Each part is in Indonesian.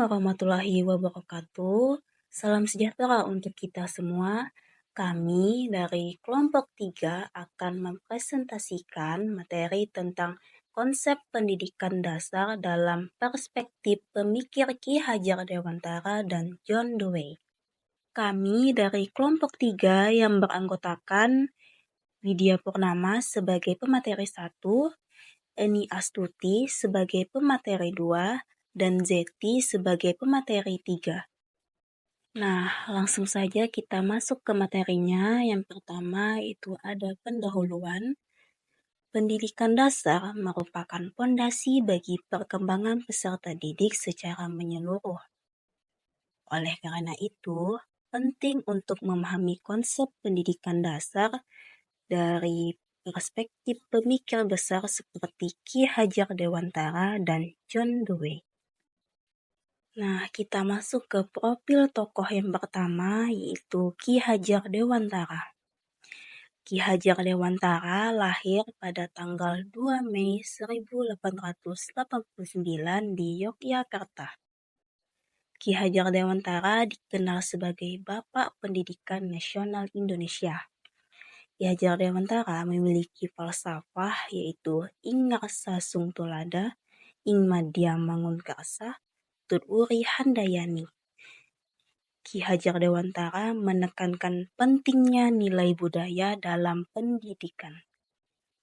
warahmatullahi wabarakatuh. Salam sejahtera untuk kita semua. Kami dari kelompok 3 akan mempresentasikan materi tentang konsep pendidikan dasar dalam perspektif pemikir Ki Hajar Dewantara dan John Dewey. Kami dari kelompok 3 yang beranggotakan Widya Purnama sebagai pemateri 1, Eni Astuti sebagai pemateri 2, dan Zeti sebagai pemateri 3. Nah, langsung saja kita masuk ke materinya. Yang pertama itu ada pendahuluan. Pendidikan dasar merupakan fondasi bagi perkembangan peserta didik secara menyeluruh. Oleh karena itu, penting untuk memahami konsep pendidikan dasar dari perspektif pemikir besar seperti Ki Hajar Dewantara dan John Dewey. Nah, kita masuk ke profil tokoh yang pertama, yaitu Ki Hajar Dewantara. Ki Hajar Dewantara lahir pada tanggal 2 Mei 1889 di Yogyakarta. Ki Hajar Dewantara dikenal sebagai Bapak Pendidikan Nasional Indonesia. Ki Hajar Dewantara memiliki falsafah yaitu ing ngarsa sung tulada, ing madya mangun karsa, tut uri handayani. Ki Hajar Dewantara menekankan pentingnya nilai budaya dalam pendidikan.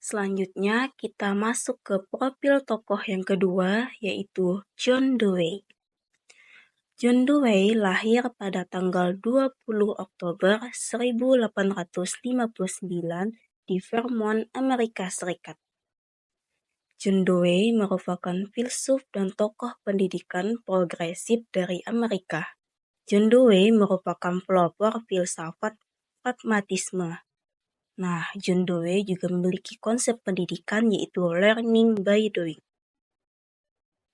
Selanjutnya kita masuk ke profil tokoh yang kedua, yaitu John Dewey. John Dewey lahir pada tanggal 20 Oktober 1859 di Vermont, Amerika Serikat. John Dewey merupakan filsuf dan tokoh pendidikan progresif dari Amerika. John Dewey merupakan pelopor filsafat pragmatisme. Nah, John Dewey juga memiliki konsep pendidikan yaitu learning by doing.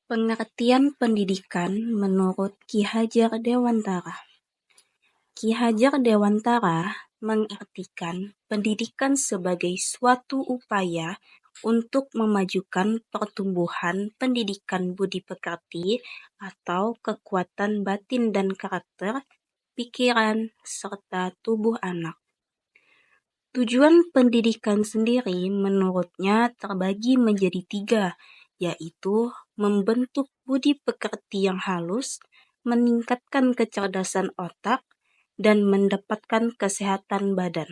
Pengertian pendidikan menurut Ki Hajar Dewantara. Ki Hajar Dewantara mengartikan pendidikan sebagai suatu upaya untuk memajukan pertumbuhan pendidikan budi pekerti atau kekuatan batin dan karakter, pikiran, serta tubuh anak. Tujuan pendidikan sendiri menurutnya terbagi menjadi 3, yaitu membentuk budi pekerti yang halus, meningkatkan kecerdasan otak, dan mendapatkan kesehatan badan.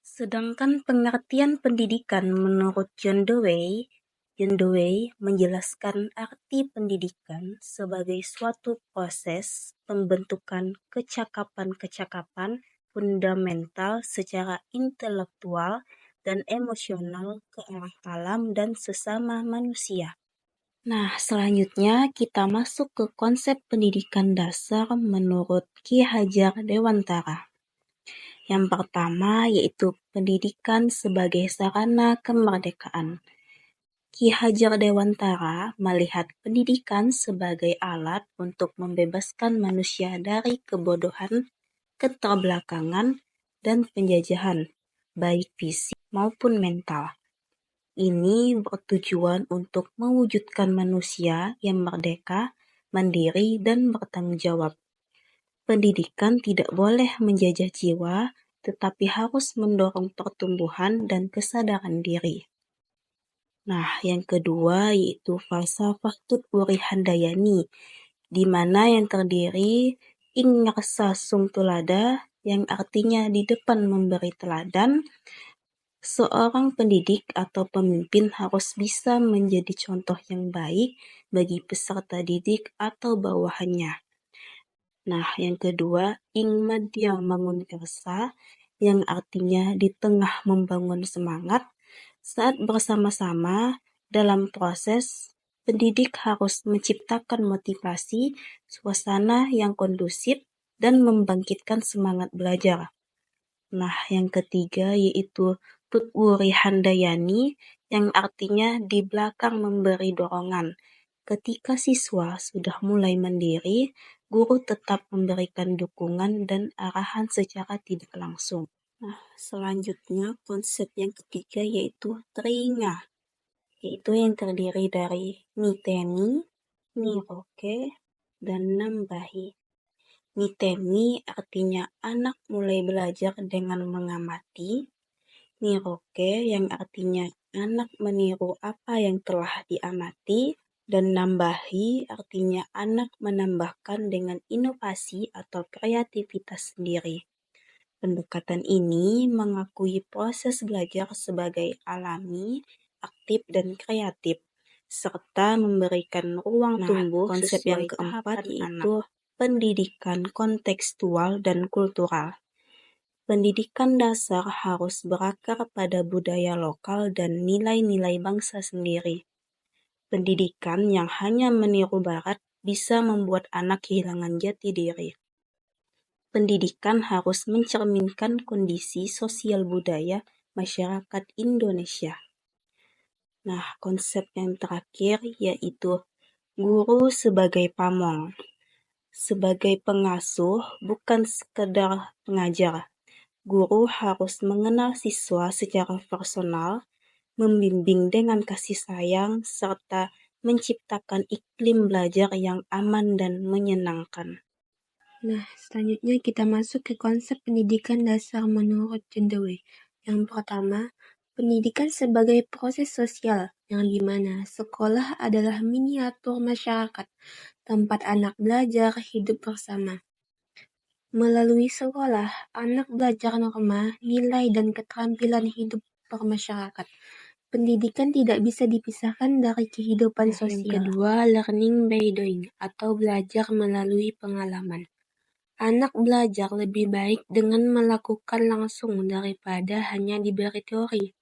Sedangkan pengertian pendidikan menurut John Dewey menjelaskan arti pendidikan sebagai suatu proses pembentukan kecakapan-kecakapan fundamental secara intelektual dan emosional ke arah alam dan sesama manusia. Nah, selanjutnya kita masuk ke konsep pendidikan dasar menurut Ki Hajar Dewantara. Yang pertama yaitu pendidikan sebagai sarana kemerdekaan. Ki Hajar Dewantara melihat pendidikan sebagai alat untuk membebaskan manusia dari kebodohan, keterbelakangan, dan penjajahan, baik fisik maupun mental. Ini bertujuan untuk mewujudkan manusia yang merdeka, mandiri, dan bertanggung jawab. Pendidikan tidak boleh menjajah jiwa, tetapi harus mendorong pertumbuhan dan kesadaran diri. Nah, yang kedua yaitu falsafah Tut Wuri Handayani, di mana yang terdiri ing ngarsa sung tulada, yang artinya di depan memberi teladan. Seorang pendidik atau pemimpin harus bisa menjadi contoh yang baik bagi peserta didik atau bawahannya. Nah, yang kedua, ing madya mangun kersa, yang artinya di tengah membangun semangat. Saat bersama-sama dalam proses, pendidik harus menciptakan motivasi, suasana yang kondusif, dan membangkitkan semangat belajar. Nah, yang ketiga yaitu Tut Wuri Handayani, yang artinya di belakang memberi dorongan. Ketika siswa sudah mulai mandiri, guru tetap memberikan dukungan dan arahan secara tidak langsung. Nah, selanjutnya konsep yang ketiga yaitu Tringa, yaitu yang terdiri dari Niteni, Niroke, dan nambahi. Nitemi artinya anak mulai belajar dengan mengamati. Niroke yang artinya anak meniru apa yang telah diamati. Dan nambahi artinya anak menambahkan dengan inovasi atau kreativitas sendiri. Pendekatan ini mengakui proses belajar sebagai alami, aktif, dan kreatif, serta memberikan ruang tumbuh. Konsep yang keempat yaitu pendidikan kontekstual dan kultural. Pendidikan dasar harus berakar pada budaya lokal dan nilai-nilai bangsa sendiri. Pendidikan yang hanya meniru Barat bisa membuat anak kehilangan jati diri. Pendidikan harus mencerminkan kondisi sosial budaya masyarakat Indonesia. Nah, konsep yang terakhir yaitu guru sebagai pamong. Sebagai pengasuh, bukan sekedar pengajar. Guru harus mengenal siswa secara personal, membimbing dengan kasih sayang, serta menciptakan iklim belajar yang aman dan menyenangkan. Nah, selanjutnya kita masuk ke konsep pendidikan dasar menurut John Dewey. Yang pertama, pendidikan sebagai proses sosial, yang dimana sekolah adalah miniatur masyarakat, tempat anak belajar hidup bersama. Melalui sekolah, anak belajar norma, nilai, dan keterampilan hidup bermasyarakat. Pendidikan tidak bisa dipisahkan dari kehidupan sosial. Yang kedua, learning by doing, atau belajar melalui pengalaman. Anak belajar lebih baik dengan melakukan langsung daripada hanya diberi teori.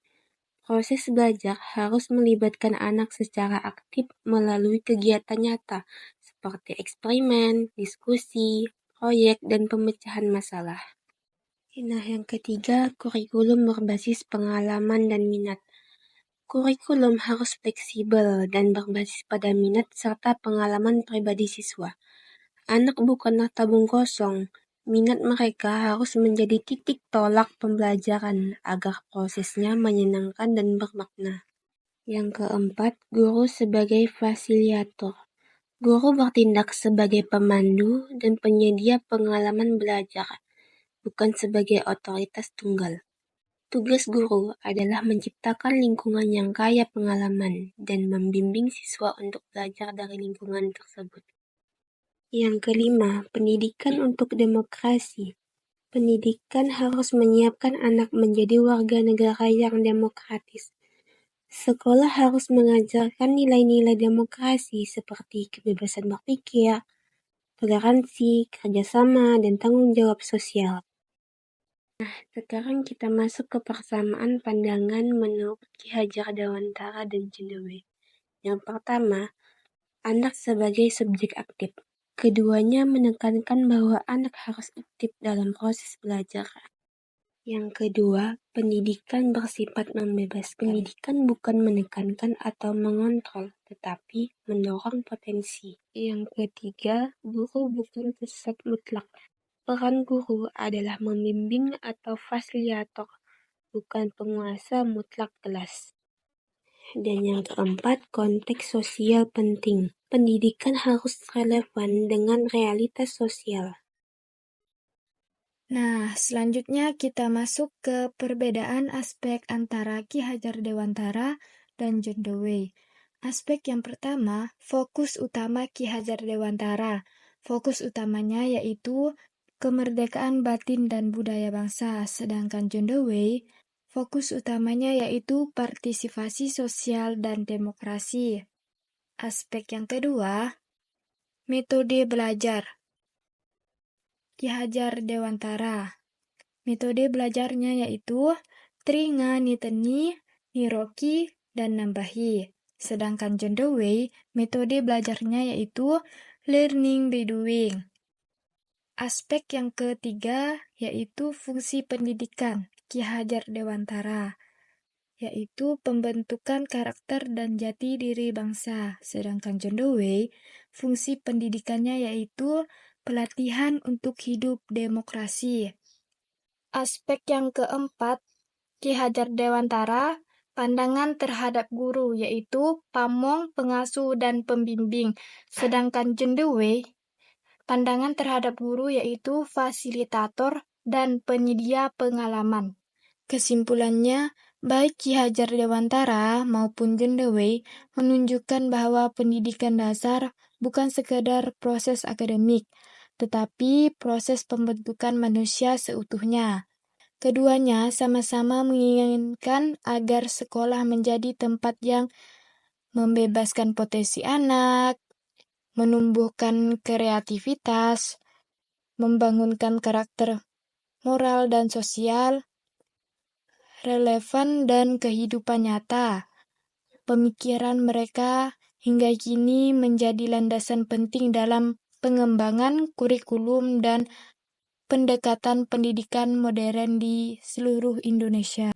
Proses belajar harus melibatkan anak secara aktif melalui kegiatan nyata, seperti eksperimen, diskusi, proyek, dan pemecahan masalah. Nah, yang ketiga, kurikulum berbasis pengalaman dan minat. Kurikulum harus fleksibel dan berbasis pada minat serta pengalaman pribadi siswa. Anak bukanlah tabung kosong. Minat mereka harus menjadi titik tolak pembelajaran agar prosesnya menyenangkan dan bermakna. Yang keempat, guru sebagai fasilitator. Guru bertindak sebagai pemandu dan penyedia pengalaman belajar, bukan sebagai otoritas tunggal. Tugas guru adalah menciptakan lingkungan yang kaya pengalaman dan membimbing siswa untuk belajar dari lingkungan tersebut. Yang kelima, pendidikan untuk demokrasi. Pendidikan harus menyiapkan anak menjadi warga negara yang demokratis. Sekolah harus mengajarkan nilai-nilai demokrasi seperti kebebasan berpikir, toleransi, kerjasama, dan tanggung jawab sosial. Nah, sekarang kita masuk ke persamaan pandangan menurut Ki Hajar Dewantara dan John Dewey. Yang pertama, anak sebagai subjek aktif. Keduanya menekankan bahwa anak harus aktif dalam proses belajar. Yang kedua, pendidikan bersifat membebaskan. Pendidikan bukan menekankan atau mengontrol, tetapi mendorong potensi. Yang ketiga, guru bukan pusat mutlak. Peran guru adalah membimbing atau fasilitator, bukan penguasa mutlak kelas. Dan yang keempat, konteks sosial penting. Pendidikan harus relevan dengan realitas sosial. Nah, selanjutnya kita masuk ke perbedaan aspek antara Ki Hajar Dewantara dan John Dewey. Aspek yang pertama, fokus utama Ki Hajar Dewantara. Fokus utamanya yaitu kemerdekaan batin dan budaya bangsa, sedangkan John Dewey, fokus utamanya yaitu partisipasi sosial dan demokrasi. Aspek yang kedua, metode belajar. Ki Hajar Dewantara. Metode belajarnya yaitu Tringa Niteni, Niroki, dan Nambahi. Sedangkan John Dewey, metode belajarnya yaitu Learning by Doing. Aspek yang ketiga yaitu fungsi pendidikan Ki Hajar Dewantara, yaitu pembentukan karakter dan jati diri bangsa. Sedangkan John Dewey, fungsi pendidikannya yaitu pelatihan untuk hidup demokrasi. Aspek yang keempat, Ki Hajar Dewantara, pandangan terhadap guru, yaitu pamong, pengasuh, dan pembimbing. Sedangkan John Dewey, pandangan terhadap guru yaitu fasilitator dan penyedia pengalaman. Kesimpulannya, baik Ki Hajar Dewantara maupun John Dewey menunjukkan bahwa pendidikan dasar bukan sekadar proses akademik, tetapi proses pembentukan manusia seutuhnya. Keduanya sama-sama menginginkan agar sekolah menjadi tempat yang membebaskan potensi anak, menumbuhkan kreativitas, membangunkan karakter moral dan sosial, relevan dan kehidupan nyata. Pemikiran mereka hingga kini menjadi landasan penting dalam pengembangan kurikulum dan pendekatan pendidikan modern di seluruh Indonesia.